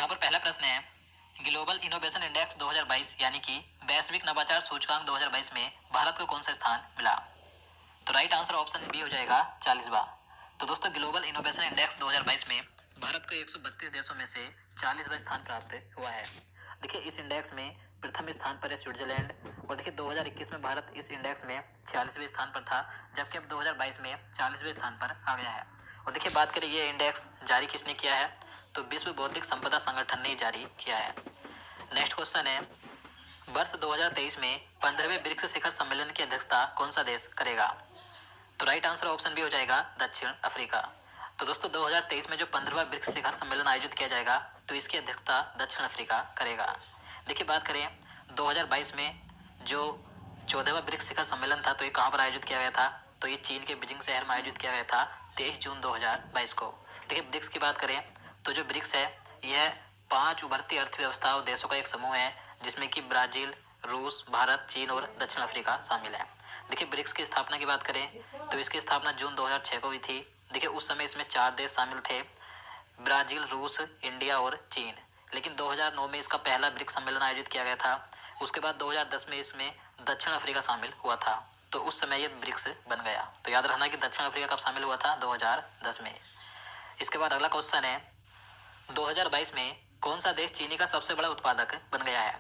यहाँ पर पहला प्रश्न है, ग्लोबल इनोवेशन इंडेक्स 2022 यानी कि वैश्विक नवाचार सूचकांक 2022 में भारत को कौन सा स्थान मिला? तो राइट आंसर ऑप्शन बी हो जाएगा 40वां। तो दोस्तों ग्लोबल इनोवेशन इंडेक्स 2022 में भारत को 132 देशों में से 40वां स्थान प्राप्त हुआ है। देखिए इस इंडेक्स में प्रथम स्थान पर है स्विट्जरलैंड, और देखिए 2021 में भारत इस इंडेक्स में 46वें स्थान पर था, जबकि अब 2022 में 40वें स्थान पर आ गया है। और देखिए बात करें ये इंडेक्स जारी किसने किया है, तो विश्व बौद्धिक संपदा संगठन ने जारी किया है। नेक्स्ट क्वेश्चन है, वर्ष 2023 में 15वें ब्रिक्स शिखर सम्मेलन की अध्यक्षता कौन सा देश करेगा? तो राइट आंसर ऑप्शन बी हो जाएगा दक्षिण अफ्रीका। तो दोस्तों 2023 में जो 15वां ब्रिक्स शिखर सम्मेलन आयोजित किया जाएगा तो इसकी अध्यक्षता दक्षिण अफ्रीका करेगा। देखिए बात करें 2022 में जो 14वां ब्रिक्स शिखर सम्मेलन था तो ये कहाँ पर आयोजित किया गया था, तो ये चीन के बीजिंग शहर में आयोजित किया गया था 23 जून 2022 को। देखिए ब्रिक्स की बात करें तो जो ब्रिक्स है यह 5 उभरती अर्थव्यवस्था और देशों का एक समूह है, जिसमें कि ब्राजील, रूस, भारत, चीन और दक्षिण अफ्रीका शामिल है। देखिए ब्रिक्स की स्थापना की बात करें तो इसकी स्थापना जून 2006 को हुई थी। देखिए उस समय इसमें 4 देश शामिल थे, ब्राजील, रूस, इंडिया और चीन। लेकिन 2009 में इसका पहला ब्रिक्स सम्मेलन आयोजित किया गया था। उसके बाद 2010 में इसमें दक्षिण अफ्रीका शामिल हुआ था, तो उस समय ये ब्रिक्स बन गया। तो याद रखना कि दक्षिण अफ्रीका कब शामिल हुआ था, 2010 में। इसके बाद अगला क्वेश्चन है, 2022 में कौन सा देश चीनी का सबसे बड़ा उत्पादक बन गया है?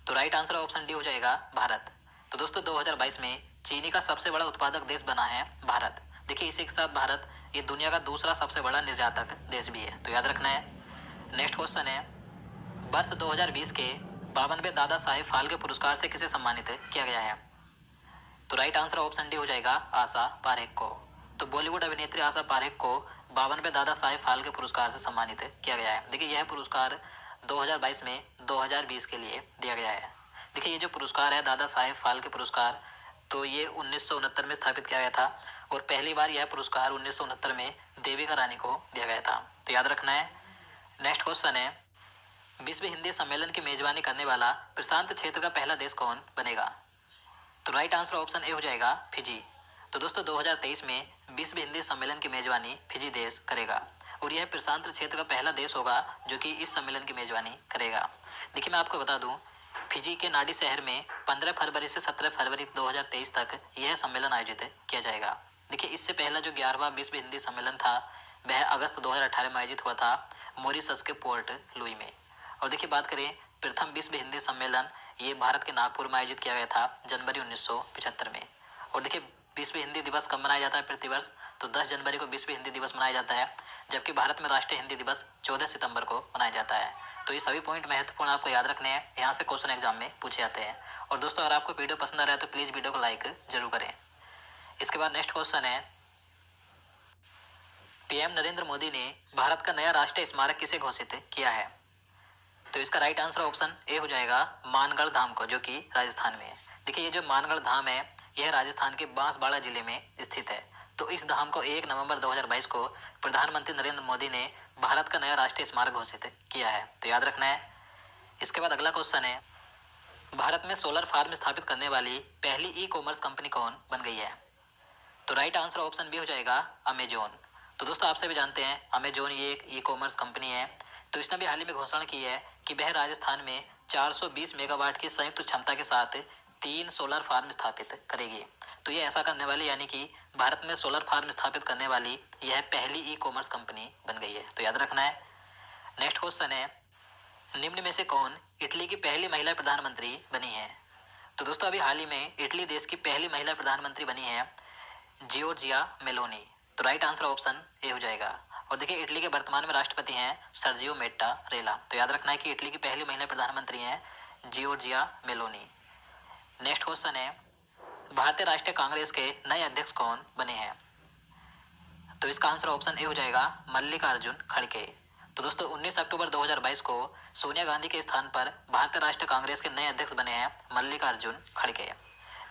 तो राइट आंसर ऑप्शन डी हो जाएगा भारत। तो दोस्तों 2022 में चीनी का सबसे बड़ा उत्पादक देश बना है भारत। देखिए इसी के साथ भारत ये दुनिया का दूसरा सबसे बड़ा निर्यातक देश भी है, तो याद रखना है। नेक्स्ट क्वेश्चन है, वर्ष 2020 के 52वें दादा साहेब फाल्के पुरस्कार से किसे सम्मानित किया गया है? तो राइट आंसर ऑप्शन डी हो जाएगा आशा पारेख को। तो बॉलीवुड अभिनेत्री आशा पारेख को 52वें दादा साहेब फाल्के पुरस्कार से सम्मानित किया गया है। देखिए यह पुरस्कार 2022 में 2020 के लिए दिया गया है। देखिए ये जो पुरस्कार है दादा साहेब फाल्के पुरस्कार, तो ये 1969 में स्थापित किया गया था, और पहली बार यह पुरस्कार 1969 में देविका रानी को दिया गया था, तो याद रखना है। नेक्स्ट क्वेश्चन है, विश्व हिंदी सम्मेलन की मेजबानी करने वाला प्रशांत क्षेत्र का पहला देश कौन बनेगा? तो राइट आंसर ऑप्शन ए हो जाएगा फिजी। तो दोस्तों 2023 में विश्व हिंदी सम्मेलन की मेजबानी फिजी देश करेगा, और यह प्रशांत क्षेत्र का पहला देश होगा जो कि इस सम्मेलन की मेजबानी करेगा। देखिए मैं आपको बता दूं, फिजी के नाडी शहर में 15 फरवरी से 17 फरवरी 2023 तक यह सम्मेलन आयोजित किया जाएगा। देखिए इससे पहला जो 11वां विश्व हिंदी सम्मेलन था वह अगस्त 2018 में आयोजित हुआ था मॉरिशस के पोर्ट लुई में। और देखिए बात करें प्रथम विश्व हिंदी सम्मेलन, ये भारत के नागपुर में आयोजित किया गया था जनवरी 1975 में। और देखिए विश्व हिंदी दिवस कब मनाया जाता है प्रति वर्ष, तो 10 जनवरी को विश्व हिंदी दिवस मनाया जाता है, जबकि भारत में राष्ट्रीय हिंदी दिवस 14 सितंबर को मनाया जाता है। तो ये सभी पॉइंट महत्वपूर्ण आपको याद रखने हैं, यहाँ से क्वेश्चन एग्जाम में पूछे जाते हैं। और दोस्तों अगर आपको वीडियो पसंद आ रहा है तो प्लीज़ वीडियो को लाइक जरूर करें। इसके बाद नेक्स्ट क्वेश्चन है, पीएम नरेंद्र मोदी ने भारत का नया राष्ट्रीय स्मारक किसे घोषित किया है? तो इसका राइट आंसर ऑप्शन ए हो जाएगा मानगढ़ धाम को, जो कि राजस्थान में है। देखिए ये जो मानगढ़ धाम है यह राजस्थान के बांसवाड़ा जिले में स्थित है। तो इस धाम को 1 नवंबर 2022 को प्रधानमंत्री नरेंद्र मोदी ने भारत का नया राष्ट्रीय स्मारक घोषित किया है, तो याद रखना है। इसके बाद अगला क्वेश्चन है, भारत में सोलर फार्म स्थापित करने वाली पहली ई कॉमर्स कंपनी कौन बन गई है? तो राइट आंसर ऑप्शन बी हो जाएगा अमेजोन। तो दोस्तों आप सभी जानते हैं अमेजोन ये एक ई कॉमर्स कंपनी है। तो इसने भी हाल ही में घोषणा की है कि वह राजस्थान में 420 मेगावाट की संयुक्त क्षमता के साथ 3 सोलर फार्म स्थापित करेगी। तो ये ऐसा करने वाली, यानी कि भारत में सोलर फार्म स्थापित करने वाली यह पहली ई कॉमर्स कंपनी बन गई है, तो याद रखना है। नेक्स्ट क्वेश्चन है, निम्न में से कौन इटली की पहली महिला प्रधानमंत्री बनी है? तो दोस्तों अभी हाल ही में इटली देश की पहली महिला प्रधानमंत्री बनी है जियोर्जिया मेलोनी। तो राइट आंसर ऑप्शन ए हो जाएगा। और देखिए इटली के वर्तमान में राष्ट्रपति हैं सर्जियो मेट्टारेला। तो याद रखना है कि इटली की पहली महिला प्रधानमंत्री हैं जियोर्जिया मेलोनी। नेक्स्ट क्वेश्चन है, भारतीय राष्ट्रीय कांग्रेस के नए अध्यक्ष कौन बने हैं? तो इसका आंसर ऑप्शन ए हो जाएगा मल्लिकार्जुन खड़गे। तो दोस्तों 19 अक्टूबर 2022 को सोनिया गांधी के स्थान पर भारतीय राष्ट्रीय कांग्रेस के नए अध्यक्ष बने हैं मल्लिकार्जुन खड़गे।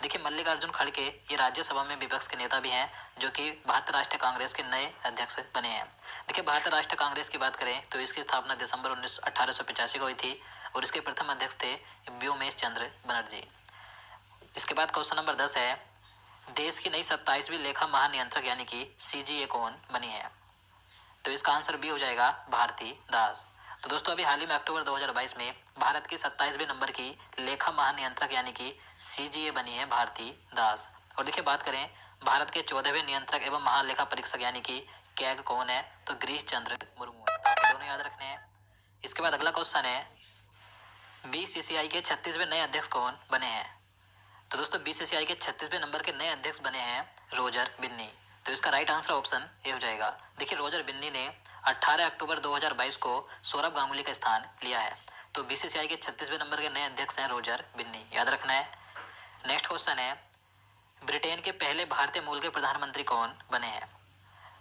देखिए मल्लिकार्जुन खड़गे ये राज्यसभा में विपक्ष के नेता भी हैं, जो कि भारतीय राष्ट्रीय कांग्रेस के नए अध्यक्ष बने हैं। देखिए भारतीय राष्ट्रीय कांग्रेस की बात करें तो इसकी स्थापना दिसंबर 1885 को हुई थी, और इसके प्रथम अध्यक्ष थे व्योमेश चंद्र बनर्जी। इसके बाद क्वेश्चन नंबर 10 है, देश की नई 27वीं लेखा महानियंत्रक यानी कि सीजीए कौन बनी है? तो इसका आंसर बी हो जाएगा भारती दास। तो दोस्तों अभी हाल ही में अक्टूबर 2022 में भारत की 27वें नंबर की लेखा महानियंत्रक यानी कि सीजीए बनी है भारती दास। और देखिए बात करें भारत के 14वें नियंत्रक एवं महालेखा परीक्षक यानी कि कैग कौन है, तो गिरीश चंद्र मुर्मू है। तो आपको दोनों याद रखने हैं। इसके बाद अगला क्वेश्चन है बीसीसीआई के 36वें नए अध्यक्ष कौन बने हैं। तो दोस्तों बीसीसीआई के 36वें नंबर के नए अध्यक्ष बने हैं रोजर बिन्नी। तो इसका राइट आंसर ऑप्शन ए हो जाएगा। देखिए रोजर बिन्नी ने 18 अक्टूबर 2022 को सौरभ गांगुली का स्थान लिया है। तो बीसीसीआई के 36वें नंबर के नए अध्यक्ष हैं रोजर बिन्नी, याद रखना है। नेक्स्ट क्वेश्चन है ब्रिटेन के पहले भारतीय मूल के प्रधानमंत्री कौन बने हैं।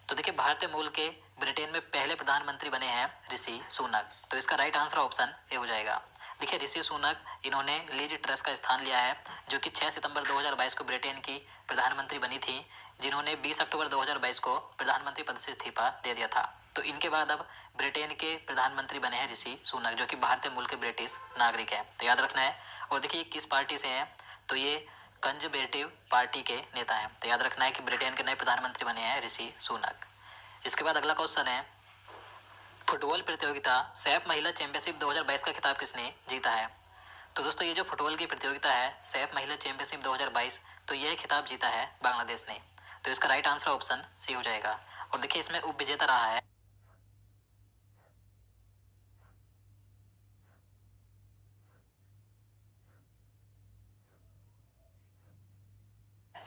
तो देखिए भारतीय मूल के ब्रिटेन में पहले प्रधानमंत्री बने हैं ऋषि सुनक। तो इसका राइट आंसर ऑप्शन ए हो जाएगा। देखिए ऋषि सुनक इन्होंने लीज ट्रस का स्थान लिया है, जो कि 6 सितंबर 2022 को ब्रिटेन की प्रधानमंत्री बनी थी, जिन्होंने 20 अक्टूबर 2022 को प्रधानमंत्री पद से इस्तीफा दे दिया था। तो इनके बाद अब ब्रिटेन के प्रधानमंत्री बने हैं ऋषि सुनक, जो कि भारतीय मूल के ब्रिटिश नागरिक है। तो याद रखना है। और देखिए किस पार्टी से है, तो ये कंजर्वेटिव पार्टी के नेता हैं। तो याद रखना है कि ब्रिटेन के नए प्रधानमंत्री बने हैं ऋषि सुनक। इसके बाद अगला क्वेश्चन है फुटबॉल प्रतियोगिता सैफ महिला चैंपियनशिप 2022 का खिताब किसने जीता है। तो दोस्तों ये जो फुटबॉल की प्रतियोगिता है सैफ महिला चैंपियनशिप 2022, तो यह खिताब जीता है बांग्लादेश ने। तो इसका राइट आंसर ऑप्शन सी हो जाएगा। और देखिए इसमें उप विजेता रहा है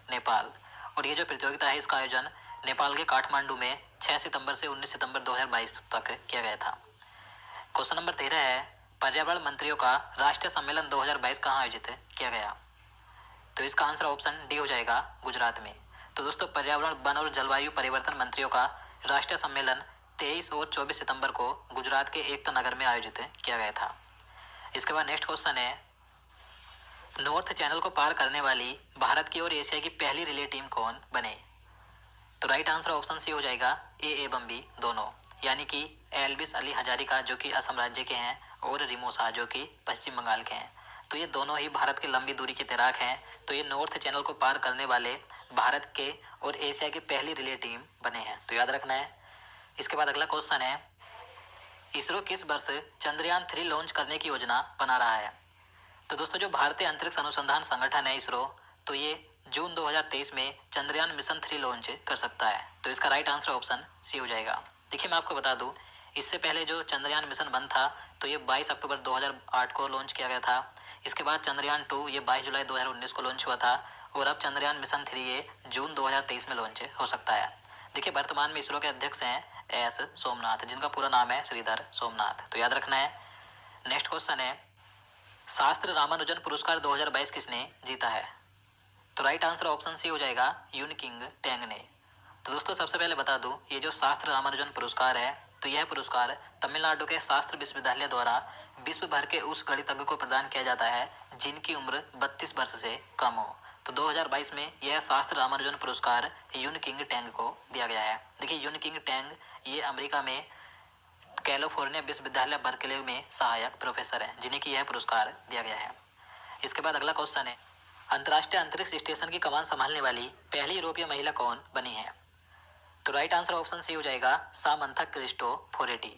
नेपाल। और ये जो प्रतियोगिता है इसका आयोजन नेपाल के काठमांडू में 6 सितंबर से 19 सितंबर 2022 तक किया गया था। क्वेश्चन नंबर 13 है पर्यावरण मंत्रियों का राष्ट्रीय सम्मेलन 2022 कहाँ आयोजित किया गया। तो इसका आंसर ऑप्शन डी हो जाएगा गुजरात में। तो दोस्तों पर्यावरण वन और जलवायु परिवर्तन मंत्रियों का राष्ट्रीय सम्मेलन 23 और 24 सितंबर को गुजरात के एकता नगर में आयोजित किया गया था। इसके बाद नेक्स्ट क्वेश्चन है नॉर्थ चैनल को पार करने वाली भारत की और एशिया की पहली रिले टीम कौन बने। तो राइट आंसर ऑप्शन सी हो जाएगा ए एवं बी दोनों, यानी कि एल्विस अली हजारिका जो कि असम राज्य के हैं और रिमो शाह जो कि पश्चिम बंगाल के हैं। तो ये दोनों ही भारत के लंबी दूरी के तैराक हैं। तो ये नॉर्थ चैनल को पार करने वाले भारत के और एशिया की पहली रिले टीम बने हैं। तो याद रखना है। इसके बाद अगला क्वेश्चन है इसरो किस वर्ष चंद्रयान 3 लॉन्च करने की योजना बना रहा है। तो दोस्तों जो भारतीय अंतरिक्ष अनुसंधान संगठन है इसरो, तो ये जून 2023 में चंद्रयान मिशन 3 लॉन्च कर सकता है। तो इसका राइट आंसर ऑप्शन सी हो जाएगा। देखिए मैं आपको बता दूं इससे पहले जो चंद्रयान मिशन 1 था तो ये 22 अक्टूबर 2008 को लॉन्च किया गया था। इसके बाद चंद्रयान 2 ये 22 जुलाई 2019 को लॉन्च हुआ था। और अब चंद्रयान मिशन 3 ये जून 2023 में लॉन्च हो सकता है। देखिए वर्तमान में इसरो के अध्यक्ष हैं एस सोमनाथ, जिनका पूरा नाम है श्रीधर सोमनाथ। तो याद रखना है। नेक्स्ट क्वेश्चन है शास्त्र रामानुजन पुरस्कार 2022 किसने जीता है। तो राइट आंसर ऑप्शन सी हो जाएगा यून किंग टेंग ने। तो दोस्तों सबसे पहले बता दूं ये जो शास्त्र रामानुजन पुरस्कार है तो यह पुरस्कार तमिलनाडु के शास्त्र विश्वविद्यालय द्वारा विश्व भर के उस गणितज्ञ को प्रदान किया जाता है जिनकी उम्र 32 वर्ष से कम हो। तो 2022 में यह शास्त्र रामानुजन पुरस्कार यून किंग टेंग को दिया गया है। देखिए यून किंग टेंग ये अमेरिका में कैलिफोर्निया विश्वविद्यालय बर्कले में सहायक प्रोफेसर हैं, जिन्हें की यह पुरस्कार दिया गया है। इसके बाद अगला क्वेश्चन है अंतर्राष्ट्रीय अंतरिक्ष स्टेशन की कमान संभालने वाली पहली यूरोपीय महिला कौन बनी है। तो राइट आंसर ऑप्शन सी हो जाएगा सामंथा क्रिस्टोफोरेटी।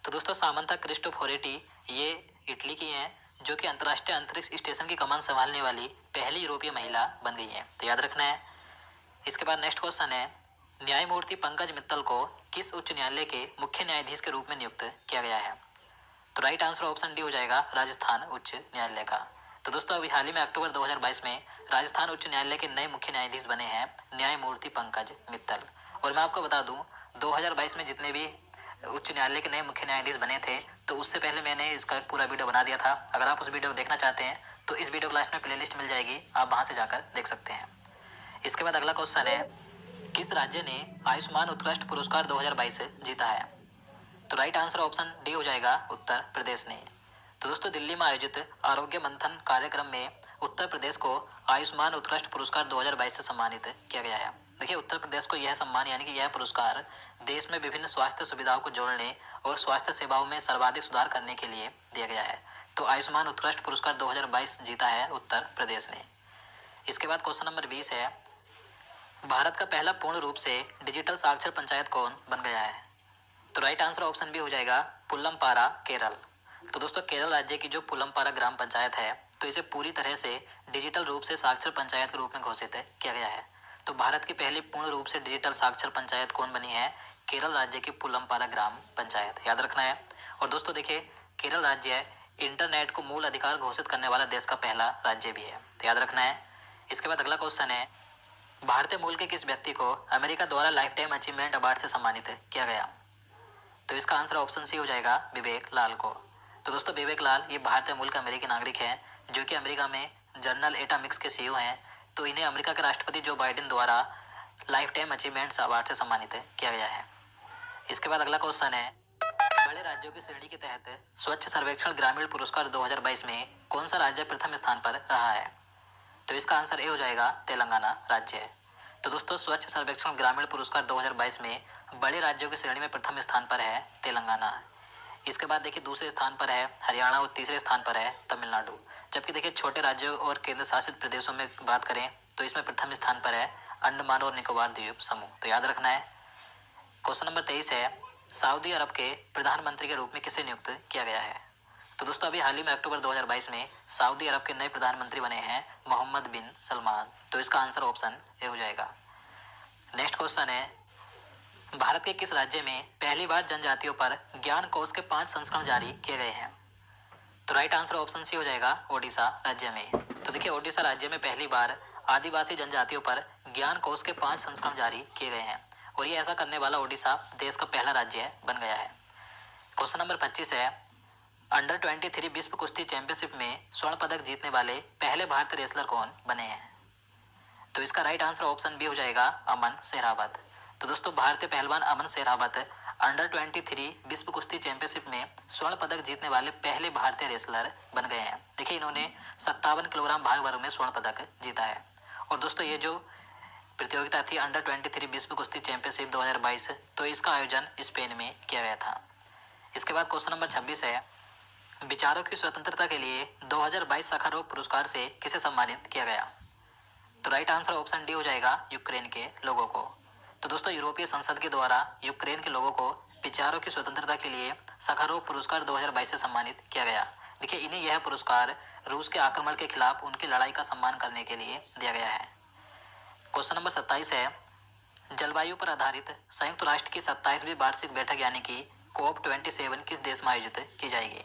तो दोस्तों सामंथा क्रिस्टोफोरेटी ये इटली की हैं जो कि अंतर्राष्ट्रीय अंतरिक्ष स्टेशन की कमान संभालने वाली पहली यूरोपीय महिला बन गई है। तो याद रखना है। इसके बाद नेक्स्ट क्वेश्चन है न्यायमूर्ति पंकज मित्तल को किस उच्च न्यायालय के मुख्य न्यायाधीश के रूप में नियुक्त किया गया है। तो राइट आंसर ऑप्शन डी हो जाएगा राजस्थान उच्च न्यायालय का। तो दोस्तों अभी हाल ही में अक्टूबर 2022 में राजस्थान उच्च न्यायालय के नए मुख्य न्यायाधीश बने हैं न्यायमूर्ति पंकज मित्तल। और मैं आपको बता दूं 2022 में जितने भी उच्च न्यायालय के नए मुख्य न्यायाधीश बने थे तो उससे पहले मैंने इसका एक पूरा वीडियो बना दिया था। अगर आप उस वीडियो को देखना चाहते हैं तो इस वीडियो क्लास में प्लेलिस्ट मिल जाएगी, आप वहां से जाकर देख सकते हैं। इसके बाद अगला क्वेश्चन है किस राज्य ने आयुष्मान उत्कृष्ट पुरस्कार 2022 जीता है। तो राइट आंसर ऑप्शन डी हो जाएगा उत्तर प्रदेश ने। तो दोस्तों दिल्ली में आयोजित आरोग्य मंथन कार्यक्रम में उत्तर प्रदेश को आयुष्मान उत्कृष्ट पुरस्कार 2022 से सम्मानित किया गया है। देखिए उत्तर प्रदेश को यह सम्मान यानी कि यह पुरस्कार देश में विभिन्न स्वास्थ्य सुविधाओं को जोड़ने और स्वास्थ्य सेवाओं में सर्वाधिक सुधार करने के लिए दिया गया है। तो आयुष्मान उत्कृष्ट पुरस्कार 2022 जीता है उत्तर प्रदेश ने। इसके बाद क्वेश्चन नंबर 20 है भारत का पहला पूर्ण रूप से डिजिटल साक्षर पंचायत कौन बन गया है। तो राइट आंसर ऑप्शन बी हो जाएगा पुलमपारा केरल। तो दोस्तों केरल राज्य की जो पुलमपारा ग्राम पंचायत है तो इसे पूरी तरह से डिजिटल रूप से साक्षर पंचायत के रूप में घोषित किया गया है। तो भारत की पहली पूर्ण रूप से डिजिटल साक्षर पंचायत कौन बनी है? केरल राज्य की पुलमपारा ग्राम पंचायत, याद रखना है। और दोस्तों देखिए केरल राज्य इंटरनेट को मूल अधिकार घोषित करने वाला देश का पहला राज्य भी है, तो याद रखना है। इसके बाद अगला क्वेश्चन है, भारतीय मूल के किस व्यक्ति को अमेरिका द्वारा लाइफ टाइम अचीवमेंट अवार्ड से सम्मानित किया गया? तो इसका आंसर ऑप्शन सी हो जाएगा विवेक लाल को। तो दोस्तों विवेक लाल ये भारतीय मूल के अमेरिकी नागरिक हैं जो कि अमेरिका में जनरल एटॉमिक्स के सीईओ हैं। तो इन्हें अमेरिका के राष्ट्रपति जो बाइडेन द्वारा लाइफ टाइम अचीवमेंट्स अवार्ड से सम्मानित किया गया है। इसके बाद अगला क्वेश्चन है, बड़े राज्यों की श्रेणी के तहत स्वच्छ सर्वेक्षण ग्रामीण पुरस्कार 2022 में कौन सा राज्य प्रथम स्थान पर रहा है? तो इसका आंसर ए हो जाएगा तेलंगाना राज्य। तो दोस्तों स्वच्छ सर्वेक्षण ग्रामीण पुरस्कार 2022 में बड़े राज्यों की श्रेणी में प्रथम स्थान पर है तेलंगाना। इसके बाद देखिए दूसरे स्थान पर है हरियाणा और तीसरे स्थान पर है तमिलनाडु। जबकि देखिए छोटे राज्यों और केंद्र शासित प्रदेशों में बात करें तो इसमें प्रथम स्थान पर है अंडमान और निकोबार द्वीप समूह, तो याद रखना है। क्वेश्चन नंबर 23 है, सऊदी अरब के प्रधानमंत्री के रूप में किसे नियुक्त किया गया है? तो दोस्तों अभी हाल ही में अक्टूबर 2022 में सऊदी अरब के नए प्रधानमंत्री बने हैं मोहम्मद बिन सलमान। तो इसका आंसर ऑप्शन ए हो जाएगा। नेक्स्ट क्वेश्चन है, भारत के किस राज्य में पहली बार जनजातियों पर ज्ञान कोश के 5 संस्करण जारी किए गए हैं? तो राइट आंसर ऑप्शन सी हो जाएगा ओडिशा राज्य में। तो देखिए ओडिशा राज्य में पहली बार आदिवासी जनजातियों पर ज्ञान कोश के 5 संस्करण जारी किए गए हैं और ये ऐसा करने वाला ओडिशा देश का पहला राज्य बन गया है। क्वेश्चन नंबर 25 है, अंडर 23 विश्व कुश्ती चैंपियनशिप में स्वर्ण पदक जीतने वाले पहले भारतीय रेसलर कौन बने हैं? तो इसका राइट आंसर ऑप्शन बी हो जाएगा अमन शेरावत। तो दोस्तों भारतीय पहलवान अमन शेरावत अंडर 23 विश्व कुश्ती चैंपियनशिप में स्वर्ण पदक जीतने वाले पहले भारतीय रेसलर बन गए हैं। देखिए इन्होंने 57 किलोग्राम भार वर्ग में स्वर्ण पदक जीता है। और दोस्तों ये जो प्रतियोगिता थी अंडर 23 विश्व कुश्ती चैंपियनशिप 2022, तो इसका आयोजन स्पेन में किया गया था। इसके बाद क्वेश्चन नंबर 26 है, विचारों की स्वतंत्रता के लिए 2022 साखारोव पुरस्कार से किसे सम्मानित किया गया? तो राइट आंसर ऑप्शन डी हो जाएगा यूक्रेन के लोगों को। तो दोस्तों यूरोपीय संसद के द्वारा यूक्रेन के लोगों को विचारों की स्वतंत्रता के लिए साखारोव पुरस्कार 2022 से सम्मानित किया गया। देखिए इन्हें यह पुरस्कार रूस के आक्रमण के खिलाफ उनकी लड़ाई का सम्मान करने के लिए दिया गया है। क्वेश्चन नंबर 27 है, जलवायु पर आधारित संयुक्त राष्ट्र की 27वीं वार्षिक बैठक यानी कि COP27 किस देश में आयोजित की जाएगी?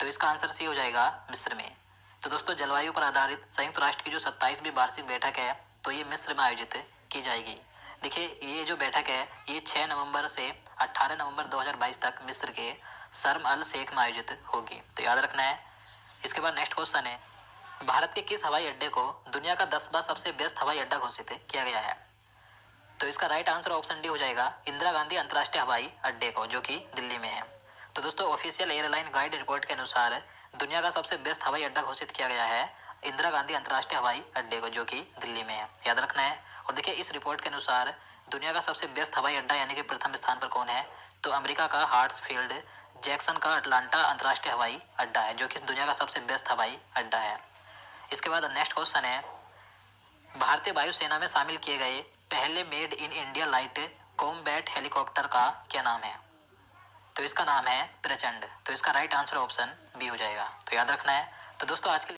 तो इसका आंसर सी हो जाएगा मिस्र में। तो दोस्तों जलवायु पर आधारित संयुक्त राष्ट्र की जो 27वीं वार्षिक बैठक है तो ये मिस्र में आयोजित की जाएगी। देखिए ये जो बैठक है ये 6 नवंबर से 18 नवंबर 2022 तक मिस्र के शर्म अल शेख में आयोजित होगी, तो याद रखना है। इसके बाद नेक्स्ट क्वेश्चन है, भारत के किस हवाई अड्डे को दुनिया का 10वां सबसे बेस्ट हवाई अड्डा घोषित किया गया है? तो इसका राइट आंसर ऑप्शन डी हो जाएगा इंदिरा गांधी अंतर्राष्ट्रीय हवाई अड्डे को, जो कि दिल्ली में है। तो दोस्तों ऑफिशियल एयरलाइन गाइड रिपोर्ट के अनुसार दुनिया का सबसे बेस्ट हवाई अड्डा घोषित किया गया है इंदिरा गांधी अंतर्राष्ट्रीय हवाई अड्डे को, जो कि दिल्ली में है, याद रखना है। और देखिए इस रिपोर्ट के अनुसार दुनिया का सबसे बेस्ट हवाई अड्डा यानी कि प्रथम स्थान पर कौन है? तो अमेरिका का हार्ट्सफील्ड जैक्सन का अटलांटा अंतर्राष्ट्रीय हवाई अड्डा है, जो कि दुनिया का सबसे बेस्ट हवाई अड्डा है। इसके बाद नेक्स्ट क्वेश्चन है, भारतीय वायुसेना में शामिल किए गए पहले made in India light combat helicopter का क्या नाम है? तो इसका नाम है प्रचंड। तो इसका राइट आंसर ऑप्शन बी हो जाएगा, तो याद रखना है। तो दोस्तों आज के